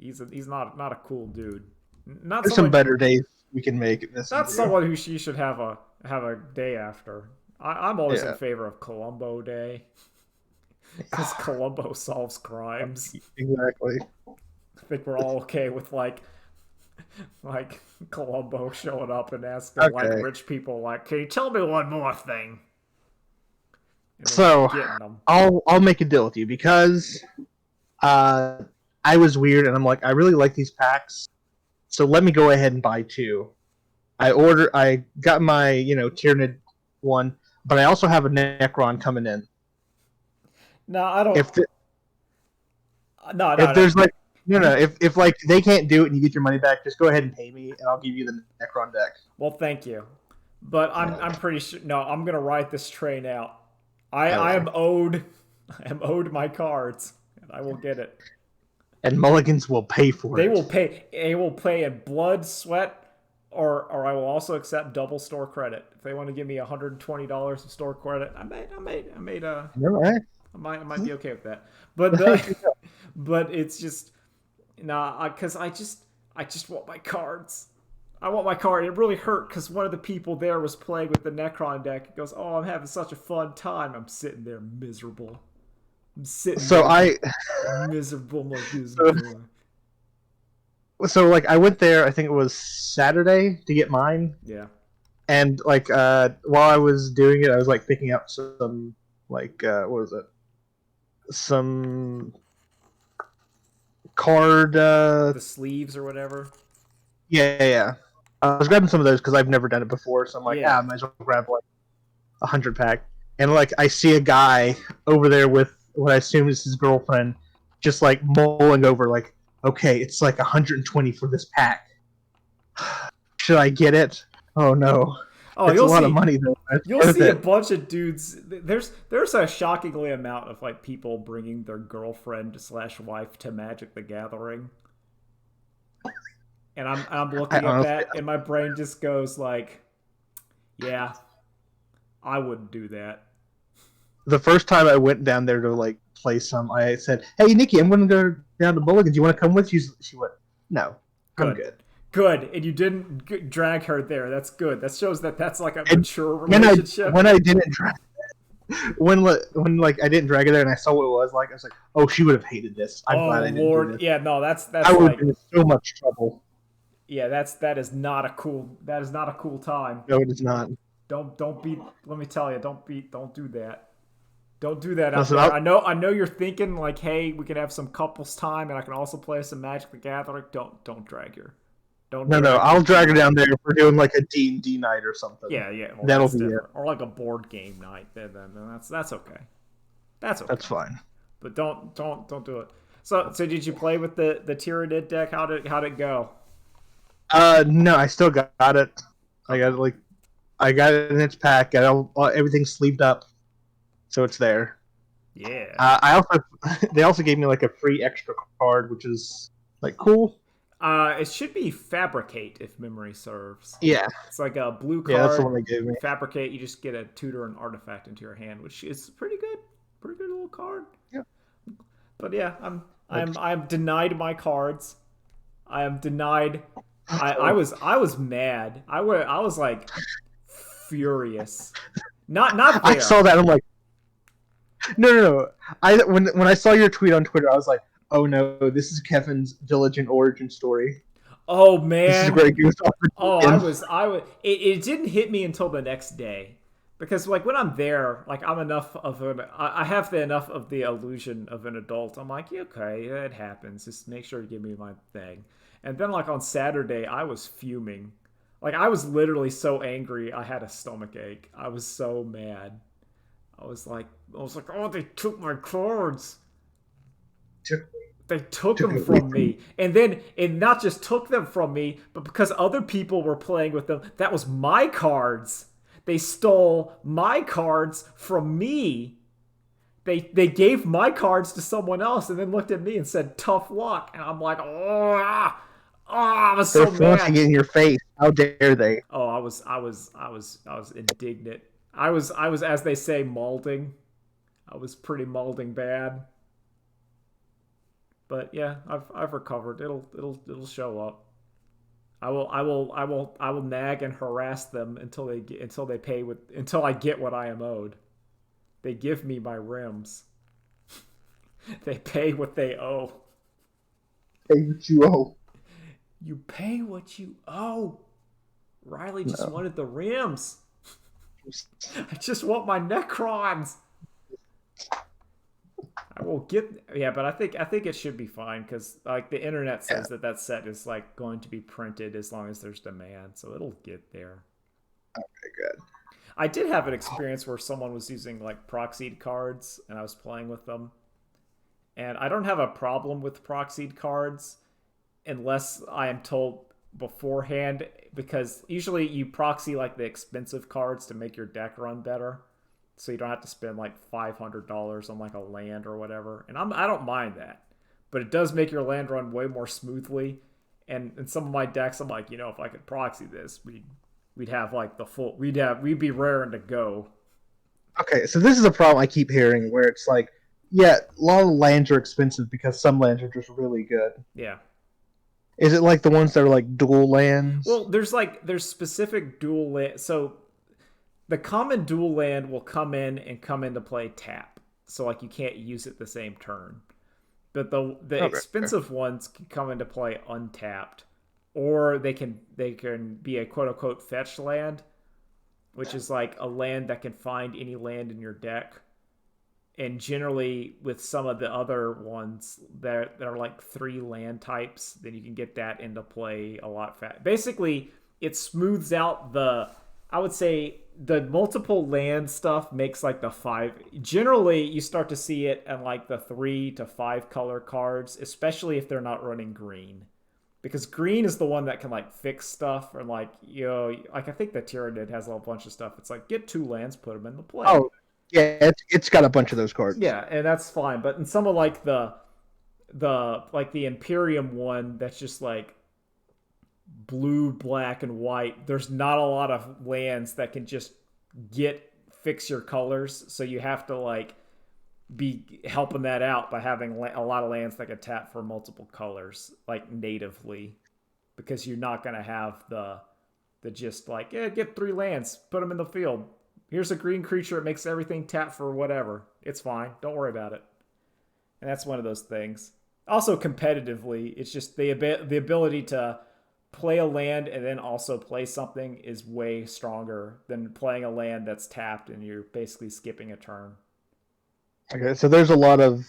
He's not a cool dude. Not There's someone, some better days we can make this. Not someone who she should have a day after. I'm always in favor of Columbo Day because Columbo solves crimes. Exactly. I think we're all okay with like Columbo showing up and asking like rich people like, "Can you tell me one more thing?" So I'll make a deal with you because I was weird and I'm like, I really like these packs, so let me go ahead and buy 2. I got my Tyranid one, but I also have a Necron coming in. No, I don't. If the, No, if there's like no, if like they can't do it and you get your money back, just go ahead and pay me, and I'll give you the Necron deck. Well, thank you, but I'm pretty sure. No, I'm gonna ride this train out. I am owed. I am owed my cards, and I will get it. And Mulligans will pay for They it. will pay. They will pay in blood, sweat, or I will also accept double store credit. If they want to give me $120 of store credit, I might be okay with that. But but it's just because I just want my cards. I want my card. It really hurt because one of the people there was playing with the Necron deck. He goes, "Oh, I'm having such a fun time." I'm sitting there miserable. I'm sitting miserable like this. So like I went there, I think it was Saturday to get mine. Yeah. And like while I was doing it, I was like picking up some like what was it? Some card The sleeves or whatever. yeah. I was grabbing some of those because I've never done it before, so I'm like, Yeah. I might as well grab like 100 pack. And like I see a guy over there with what I assume is his girlfriend, just like mulling over, like, okay, it's like 120 for this pack. Should I get it? Oh no. Oh, It's a lot of money though. You'll see a bunch of dudes. There's a shockingly amount of like people bringing their girlfriend / wife to Magic the Gathering. And I'm looking at that, and my brain just goes like, "Yeah, I wouldn't do that." The first time I went down there to like play some, I said, "Hey, Nikki, I'm going to go down to Mulligan. Do you want to come with?" She went, "No, I'm good." Good, and you didn't drag her there. That's good. That shows that that's like a mature relationship. When I didn't drag, when like I didn't drag her there, and I saw what it was like, I was like, "Oh, she would have hated this." I'm glad I didn't do this. Yeah, no, that's I would like, have been in so much trouble. Yeah, that is not a cool time. No, it is not. Don't be. Let me tell you, don't do that. Don't do that out Listen, there. I know you're thinking like, hey, we can have some couples time, and I can also play some Magic the Gathering. Don't drag her. I'll drag her down there if we're doing like a D&D night or something. Yeah. Well, that'll be it. Or like a board game night. Then that's okay. That's okay. That's fine. But don't do it. So did you play with the Tyranid deck? How'd it go? No, I still got it. I got it in its pack. Got everything sleeved up, so it's there. Yeah. They also gave me like a free extra card, which is like cool. It should be Fabricate if memory serves. Yeah. It's like a blue card. Yeah, that's the one they gave me. Fabricate, you just get a tutor and artifact into your hand, which is pretty good little card. Yeah. But yeah, I'm denied my cards. I am denied. I was mad. I was like furious. Not there. I saw that. I'm like, no. When I saw your tweet on Twitter, I was like, oh no, this is Kevin's Diligent origin story. Oh man, this is Grey Goose. Oh, I was. It didn't hit me until the next day, because like when I'm there, like I have enough of the illusion of an adult. I'm like, yeah, okay, it happens. Just make sure to give me my thing. And then like on Saturday, I was fuming. Like I was literally so angry, I had a stomach ache. I was so mad. I was like, oh, they took my cards. They took them from me. And then it not just took them from me, but because other people were playing with them, that was my cards. They stole my cards from me. They gave my cards to someone else and then looked at me and said, tough luck. And I'm like, I was so mad. They're flaunting it in your face. How dare they? Oh, I was indignant. I was, as they say, malding. I was pretty malding bad. But yeah, I've recovered. It'll show up. I will nag and harass them until I get what I am owed. They give me my rims. They pay what they owe. Pay what you owe. You pay what you owe. Riley just wanted the rims. I just want my Necrons. I will get, but I think it should be fine because like the internet says that set is like going to be printed as long as there's demand, so it'll get there. Okay, good. I did have an experience where someone was using like proxied cards and I was playing with them. And I don't have a problem with proxied cards unless I am told beforehand, because usually you proxy like the expensive cards to make your deck run better. So you don't have to spend like $500 on like a land or whatever. And I don't mind that. But it does make your land run way more smoothly. And in some of my decks, I'm like, if I could proxy this, we'd have like the full, we'd be raring to go. Okay, so this is a problem I keep hearing where it's like, yeah, a lot of lands are expensive because some lands are just really good. Yeah. Is it like the ones that are like dual lands? Well, there's specific dual land. So the common dual land will come into play tap. So like you can't use it the same turn. But the expensive ones can come into play untapped, or they can be a quote unquote fetch land, which is like a land that can find any land in your deck. And generally, with some of the other ones that are like 3 land types, then you can get that into play a lot faster. Basically, it smooths out I would say the multiple land stuff makes like the 5. Generally, you start to see it in like the 3 to 5 color cards, especially if they're not running green. Because green is the one that can like fix stuff, or like, like I think the Tyranid has a bunch of stuff. It's like, get 2 lands, put them in the play. Oh, yeah, it's got a bunch of those cards. Yeah, and that's fine. But in some of like the Imperium one, that's just like blue, black, and white. There's not a lot of lands that can just fix your colors, so you have to like be helping that out by having a lot of lands that can tap for multiple colors, like natively, because you're not gonna have the just like, get 3 lands, put them in the field. Here's a green creature. It makes everything tap for whatever. It's fine. Don't worry about it. And that's one of those things. Also, competitively, it's just the ability to play a land and then also play something is way stronger than playing a land that's tapped and you're basically skipping a turn. Okay, so there's a lot of,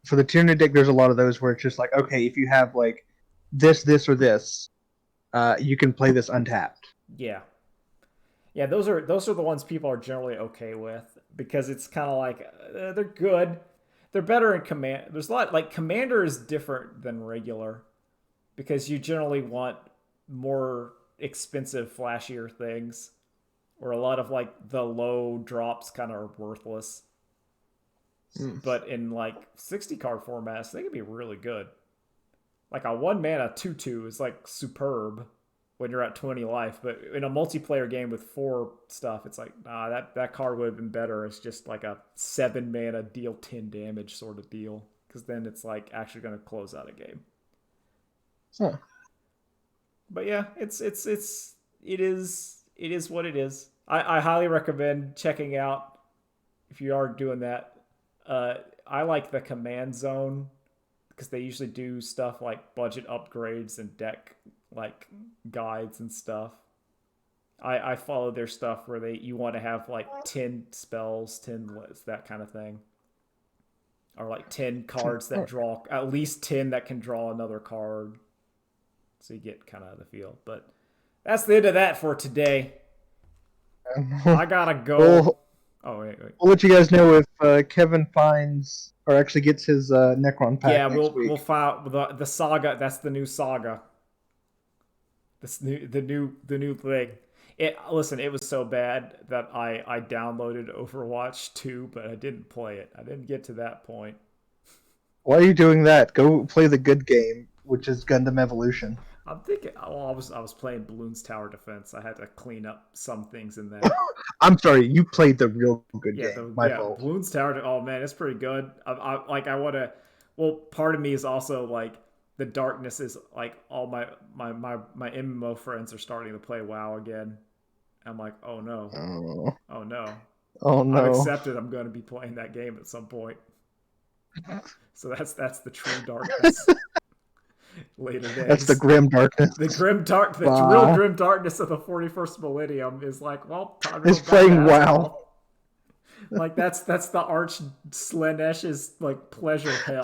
for the Tyranid deck, there's a lot of those where it's just like, okay, if you have like this, or this, you can play this untapped. Yeah. Yeah, those are the ones people are generally okay with, because it's kind of like, they're good. They're better in command. There's a lot, like, commander is different than regular, because you generally want more expensive, flashier things, where a lot of like the low drops kind of are worthless. But in like 60 card formats, they can be really good. Like a 1 mana 2/2 is like superb when you're at 20 life, but in a multiplayer game with 4 stuff, it's like, nah, that card would have been better as just like a 7 mana deal 10 damage sort of deal, because then it's like actually going to close out a game. Huh. But yeah, it is what it is. I highly recommend checking out if you are doing that. I like the Command Zone, because they usually do stuff like budget upgrades and deck like guides and stuff. I follow their stuff where you want to have like 10 spells, 10 lists, that kind of thing. Or like 10 cards that draw, at least 10 that can draw another card. So you get kind of the feel. But that's the end of that for today. I gotta go. Wait. We'll let you guys know if Kevin finds or actually gets his Necron pack. Yeah, next week. we'll file the saga. That's the new saga. The new thing. Listen, it was so bad that I downloaded Overwatch 2, but I didn't play it. I didn't get to that point. Why are you doing that? Go play the good game, which is Gundam Evolution. I'm thinking. Well, I was playing Bloons Tower Defense. I had to clean up some things in that. I'm sorry, you played the real good game. My fault. Bloons Tower. Oh man, it's pretty good. I want to. Well, part of me is also like, the darkness is like, all my MMO friends are starting to play WoW again. I'm like, oh no. Oh no. I've accepted I'm going to be playing that game at some point. So that's the true darkness. Later days. That's the grim darkness. The real grim darkness of the 41st millennium is like, well, it's playing WoW. Like that's the Arch Slanesh's like pleasure hell.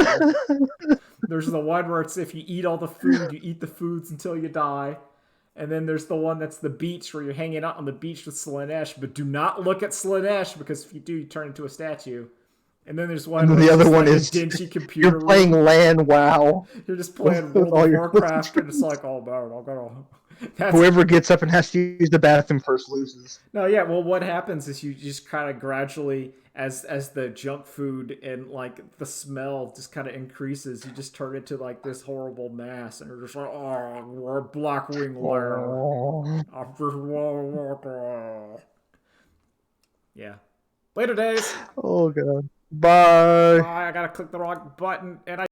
There's the one where it's, if you eat all the food, you eat the foods until you die, And then there's the one that's the beach where you're hanging out on the beach with Slaanesh, but do not look at Slaanesh because if you do, you turn into a statue. And then there's one. And then where the it's other just one like is a dingy computer. you're playing room. LAN WoW. You're just playing with World all of your Warcraft, and it's like, oh man, I'm gonna. That's... Whoever gets up and has to use the bathroom first loses. No, yeah. Well, what happens is you just kind of gradually, as the junk food and like the smell just kind of increases, you just turn into like this horrible mass, and you're just like, oh, we're a Blackwing lair. Oh. I'm just yeah. Later days. Oh god. Bye. Bye. I gotta click the wrong button, and I.